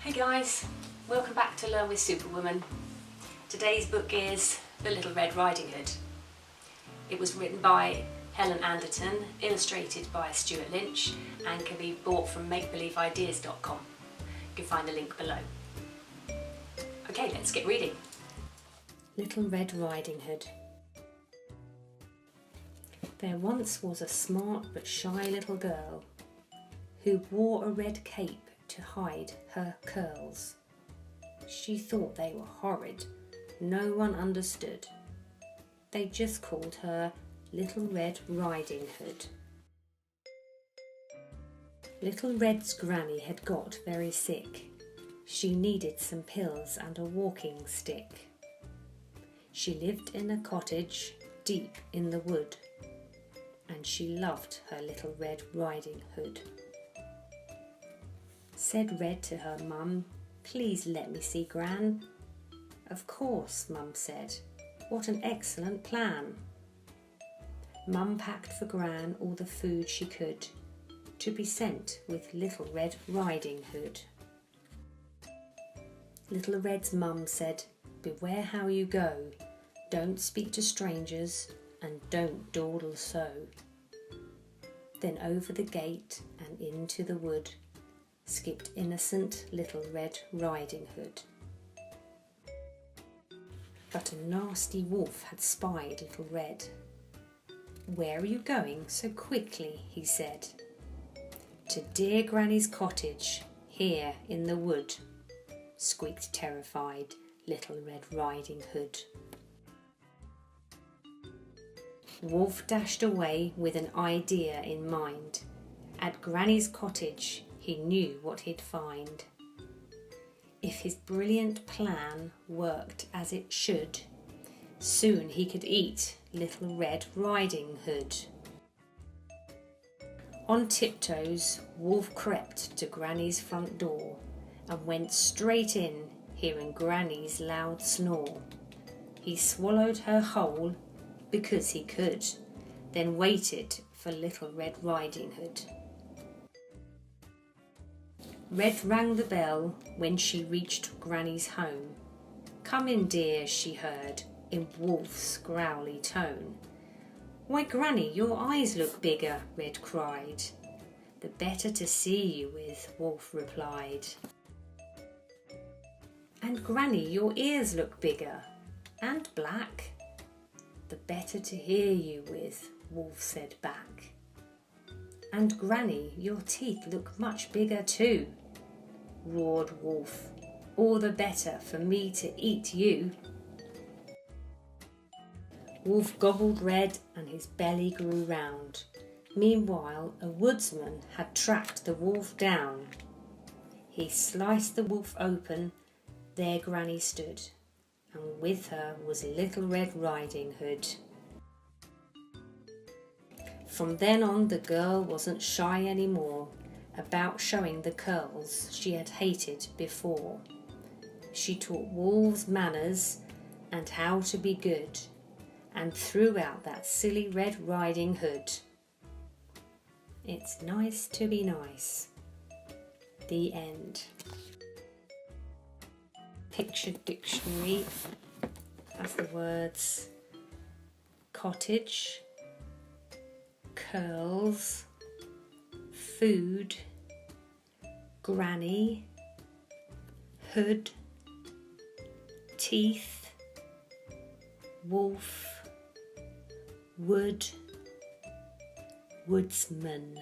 Hey guys, welcome back to Learn with Superwoman. Today's book is The Little Red Riding Hood. It was written by Helen Anderton, illustrated by Stuart Lynch, and can be bought from makebelieveideas.com. You can find the link below. Okay, let's get reading. Little Red Riding Hood. There once was a smart but shy little girl who wore a red cape to hide her curls. She thought they were horrid. No one understood. They just called her Little Red Riding Hood. Little Red's granny had got very sick. She needed some pills and a walking stick. She lived in a cottage deep in the wood, and she loved her Little Red Riding Hood. Said Red to her mum, "Please let me see Gran." "Of course," Mum said. "What an excellent plan." Mum packed for Gran all the food she could, to be sent with Little Red Riding Hood. Little Red's mum said, "Beware how you go. Don't speak to strangers and don't dawdle so." Then over the gate and into the wood skipped innocent Little Red Riding Hood. But a nasty wolf had spied Little Red. "Where are you going so quickly?" he said. "To dear Granny's cottage, here in the wood," squeaked terrified Little Red Riding Hood. Wolf dashed away with an idea in mind. At Granny's cottage he knew what he'd find. If his brilliant plan worked as it should, soon he could eat Little Red Riding Hood. On tiptoes, Wolf crept to Granny's front door and went straight in, hearing Granny's loud snore. He swallowed her whole because he could, then waited for Little Red Riding Hood. Red rang the bell when she reached Granny's home. "Come in, dear," she heard in Wolf's growly tone. "Why, Granny, your eyes look bigger," Red cried. "The better to see you with," Wolf replied. "And Granny, your ears look bigger and black." "The better to hear you with," Wolf said back. "And Granny, your teeth look much bigger too," roared Wolf. "All the better for me to eat you." Wolf gobbled Red and his belly grew round. Meanwhile, a woodsman had tracked the wolf down. He sliced the wolf open. There Granny stood, and with her was Little Red Riding Hood. From then on, the girl wasn't shy anymore about showing the curls she had hated before. She taught wolves manners and how to be good, and threw out that silly Red Riding Hood. It's nice to be nice. The end. Picture dictionary has the words cottage, curls, food, granny, hood, teeth, wolf, wood, woodsman.